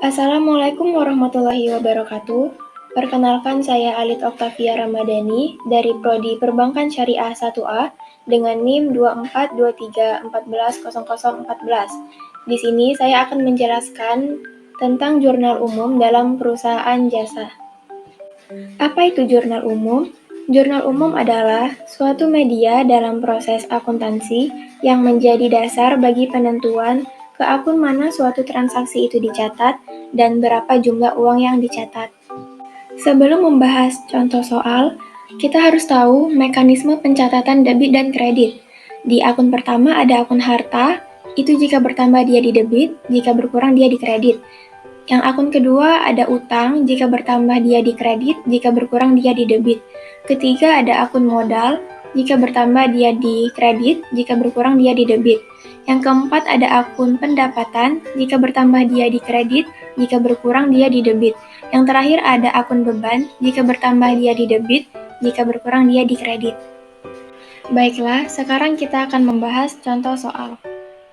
Assalamualaikum warahmatullahi wabarakatuh. Perkenalkan saya Alit Oktavia Ramadhani dari Prodi Perbankan Syariah 1A dengan NIM 2423140014. Di sini saya akan menjelaskan tentang jurnal umum dalam perusahaan jasa. Apa itu jurnal umum? Jurnal umum adalah suatu media dalam proses akuntansi yang menjadi dasar bagi penentuan ke akun mana suatu transaksi itu dicatat dan berapa jumlah uang yang dicatat. Sebelum membahas contoh soal, kita harus tahu mekanisme pencatatan debit dan kredit. Di akun pertama ada akun harta, itu jika bertambah dia di debit, jika berkurang dia di kredit. Yang akun kedua ada utang, jika bertambah dia di kredit, jika berkurang dia di debit. Ketiga ada akun modal, jika bertambah dia di kredit, jika berkurang dia di debit. Yang keempat ada akun pendapatan, jika bertambah dia di kredit, jika berkurang dia di debit. Yang terakhir ada akun beban, jika bertambah dia di debit, jika berkurang dia di kredit. Baiklah, sekarang kita akan membahas contoh soal.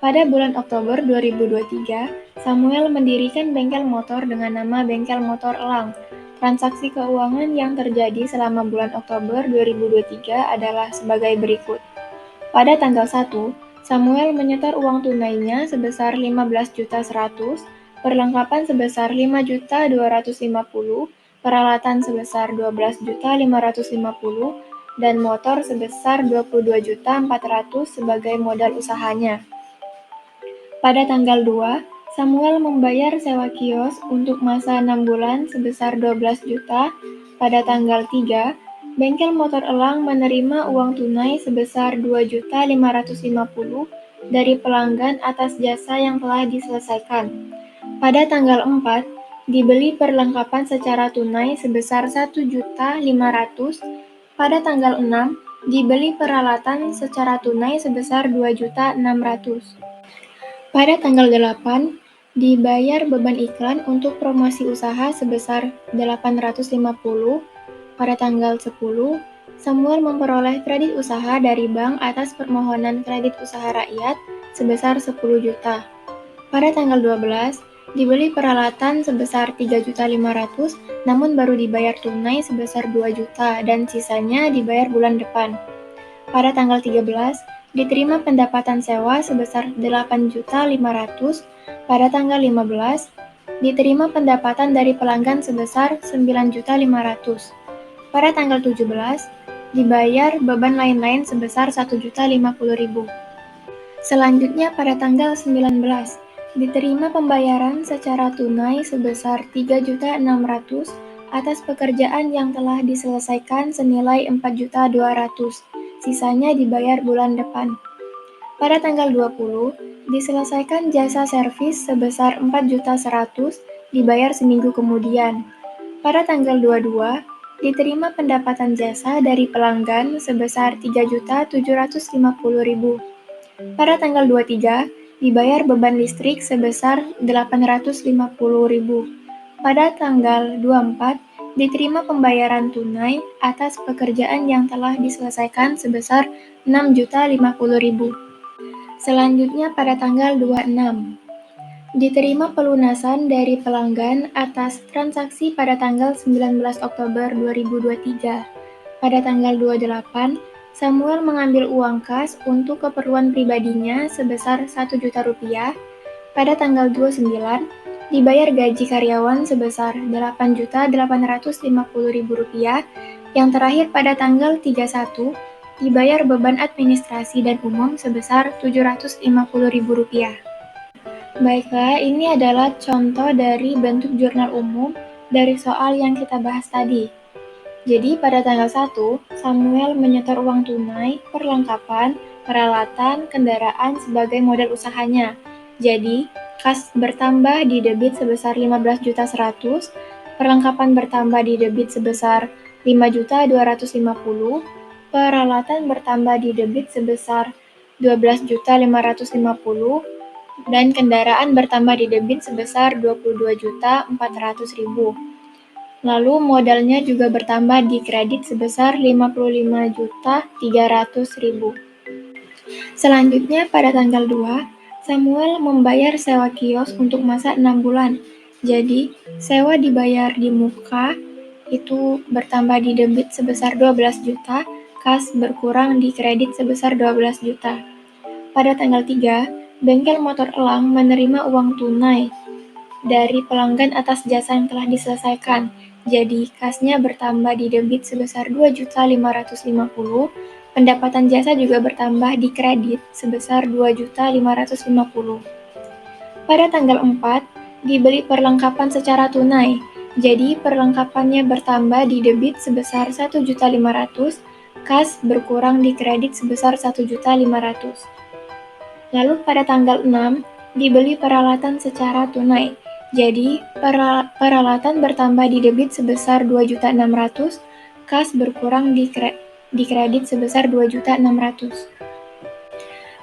Pada bulan Oktober 2023, Samuel mendirikan bengkel motor dengan nama Bengkel Motor Elang. Transaksi keuangan yang terjadi selama bulan Oktober 2023 adalah sebagai berikut. Pada tanggal 1, Samuel menyetor uang tunainya sebesar 15.100.000, perlengkapan sebesar 5.250.000, peralatan sebesar 12.550.000, dan motor sebesar 22.400.000 sebagai modal usahanya. Pada tanggal 2, Samuel membayar sewa kios untuk masa 6 bulan sebesar 12 juta. Pada tanggal 3, Bengkel Motor Elang menerima uang tunai sebesar 2.550.000 dari pelanggan atas jasa yang telah diselesaikan. Pada tanggal 4, dibeli perlengkapan secara tunai sebesar 1.500.000. Pada tanggal 6, dibeli peralatan secara tunai sebesar 2.600.000. Pada tanggal 8, dibayar beban iklan untuk promosi usaha sebesar 850. Pada tanggal 10, Samuel memperoleh kredit usaha dari bank atas permohonan kredit usaha rakyat sebesar 10 juta. Pada tanggal 12, dibeli peralatan sebesar 3.500.000, namun baru dibayar tunai sebesar 2 juta dan sisanya dibayar bulan depan. Pada tanggal 13, diterima pendapatan sewa sebesar 8.500.000. Pada tanggal 15, diterima pendapatan dari pelanggan sebesar 9.500.000. Pada tanggal 17, dibayar beban lain-lain sebesar 1.050.000. Selanjutnya pada tanggal 19, diterima pembayaran secara tunai sebesar 3.600.000 atas pekerjaan yang telah diselesaikan senilai 4.200.000. Sisanya dibayar bulan depan. Pada tanggal 20, diselesaikan jasa servis sebesar 4.100.000, dibayar seminggu kemudian. Pada tanggal 22, diterima pendapatan jasa dari pelanggan sebesar 3.750.000. Pada tanggal 23, dibayar beban listrik sebesar 850.000. Pada tanggal 24, diterima pembayaran tunai atas pekerjaan yang telah diselesaikan sebesar 6.050.000. Selanjutnya pada tanggal 26, diterima pelunasan dari pelanggan atas transaksi pada tanggal 19 Oktober 2023. Pada tanggal 28, Samuel mengambil uang kas untuk keperluan pribadinya sebesar 1 juta rupiah. Pada tanggal 29, dibayar gaji karyawan sebesar 8.850.000 rupiah. Yang terakhir pada tanggal 31, dibayar beban administrasi dan umum sebesar 750.000 rupiah. Baiklah, ini adalah contoh dari bentuk jurnal umum dari soal yang kita bahas tadi. Jadi pada tanggal 1, Samuel menyetor uang tunai, perlengkapan, peralatan, kendaraan sebagai modal usahanya. Jadi, kas bertambah di debit sebesar 15.100.000, perlengkapan bertambah di debit sebesar 5.250.000, peralatan bertambah di debit sebesar 12.550.000, dan kendaraan bertambah di debit sebesar 22.400.000. Lalu modalnya juga bertambah di kredit sebesar 55.300.000. Selanjutnya pada tanggal 2, Samuel membayar sewa kios untuk masa 6 bulan. Jadi, sewa dibayar di muka itu bertambah di debit sebesar 12 juta, kas berkurang di kredit sebesar 12 juta. Pada tanggal 3, bengkel motor elang menerima uang tunai dari pelanggan atas jasa yang telah diselesaikan. Jadi, kasnya bertambah di debit sebesar 2.550.000, pendapatan jasa juga bertambah di kredit sebesar 2.550.000. Pada tanggal 4, dibeli perlengkapan secara tunai. Jadi, perlengkapannya bertambah di debit sebesar 1.500.000, kas berkurang di kredit sebesar 1.500.000. Lalu pada tanggal 6, dibeli peralatan secara tunai. Jadi, peralatan bertambah di debit sebesar 2.600.000, kas berkurang di kredit sebesar 2.600.000.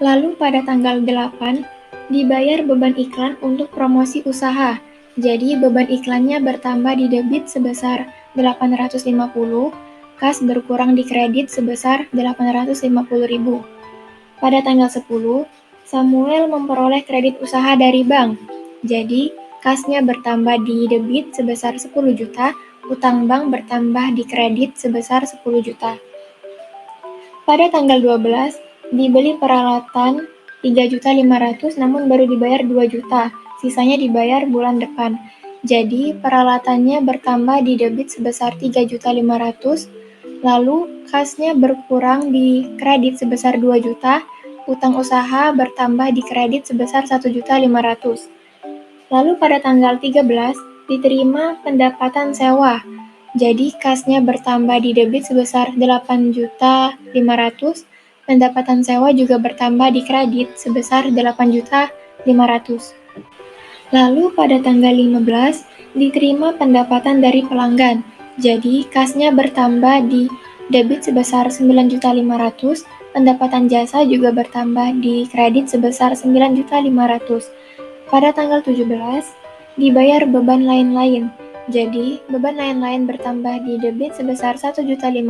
Lalu pada tanggal 8, dibayar beban iklan untuk promosi usaha. Jadi beban iklannya bertambah di debit sebesar 850, kas berkurang di kredit sebesar 850.000. Pada tanggal 10, Samuel memperoleh kredit usaha dari bank. Jadi kasnya bertambah di debit sebesar 10 juta, utang bank bertambah di kredit sebesar 10 juta. Pada tanggal 12, dibeli peralatan 3.500.000 namun baru dibayar 2 juta, sisanya dibayar bulan depan. Jadi peralatannya bertambah di debit sebesar 3.500.000, lalu kasnya berkurang di kredit sebesar 2 juta, utang usaha bertambah di kredit sebesar 1.500.000. Lalu pada tanggal 13, diterima pendapatan sewa. Jadi kasnya bertambah di debit sebesar 8.500.000, pendapatan sewa juga bertambah di kredit sebesar 8.500.000. Lalu pada tanggal 15, diterima pendapatan dari pelanggan. Jadi kasnya bertambah di debit sebesar 9.500.000, pendapatan jasa juga bertambah di kredit sebesar 9.500.000. Pada tanggal 17, dibayar beban lain-lain. Jadi, beban lain-lain bertambah di debit sebesar 1.050.000,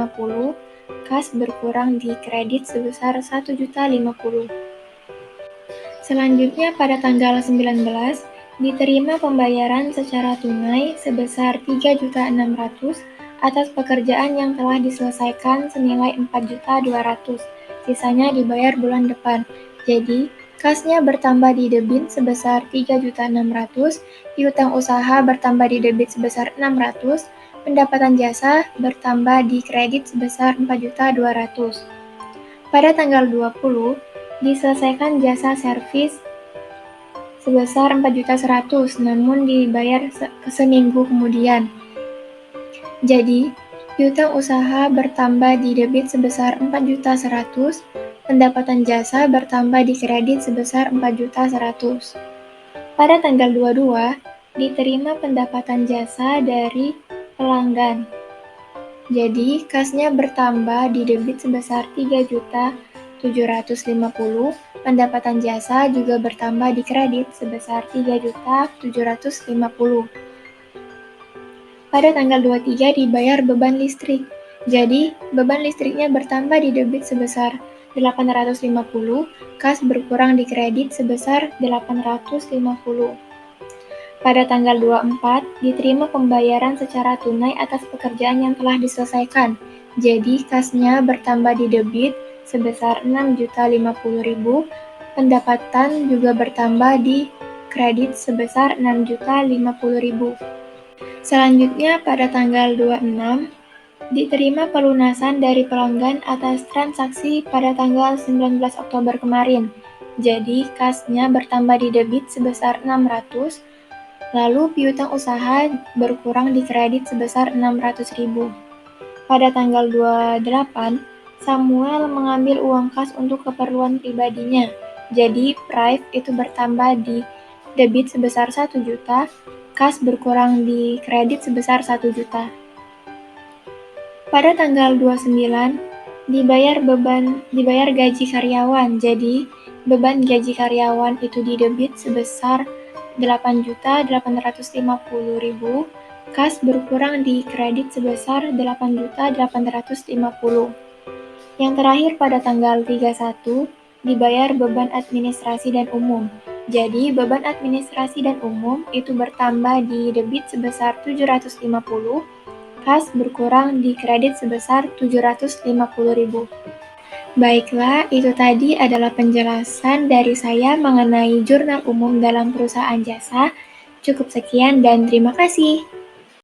kas berkurang di kredit sebesar 1.050.000. Selanjutnya pada tanggal 19, diterima pembayaran secara tunai sebesar 3.600.000 atas pekerjaan yang telah diselesaikan senilai 4.200.000. Sisanya dibayar bulan depan. Jadi, kasnya bertambah di debit sebesar 3.600.000, piutang usaha bertambah di debit sebesar 600, pendapatan jasa bertambah di kredit sebesar 4.200.000. Pada tanggal 20, diselesaikan jasa servis sebesar 4.100.000 namun dibayar seminggu kemudian. Jadi, piutang usaha bertambah di debit sebesar 4.100.000, pendapatan jasa bertambah di kredit sebesar 4.100.000. Pada tanggal 22, diterima pendapatan jasa dari pelanggan. Jadi, kasnya bertambah di debit sebesar 3.750.000, pendapatan jasa juga bertambah di kredit sebesar 3.750.000. Pada tanggal 23 dibayar beban listrik. Jadi, beban listriknya bertambah di debit sebesar 850, kas berkurang di kredit sebesar 850. Pada tanggal 24, diterima pembayaran secara tunai atas pekerjaan yang telah diselesaikan. Jadi, kasnya bertambah di debit sebesar 6.050.000, pendapatan juga bertambah di kredit sebesar 6.050.000. Selanjutnya pada tanggal 26, diterima pelunasan dari pelanggan atas transaksi pada tanggal 19 Oktober kemarin. Jadi, kasnya bertambah di debit sebesar 600, lalu piutang usaha berkurang di kredit sebesar 600.000. Pada tanggal 28, Samuel mengambil uang kas untuk keperluan pribadinya. Jadi, Prive itu bertambah di debit sebesar 1 juta, kas berkurang di kredit sebesar 1 juta. Pada tanggal 29, dibayar gaji karyawan. Jadi, beban gaji karyawan itu di debit sebesar 8.850.000, kas berkurang di kredit sebesar 8.850. Yang terakhir pada tanggal 31, dibayar beban administrasi dan umum. Jadi, beban administrasi dan umum itu bertambah di debit sebesar 750, kas berkurang di kredit sebesar 750.000. Baiklah, itu tadi adalah penjelasan dari saya mengenai jurnal umum dalam perusahaan jasa. Cukup sekian dan terima kasih.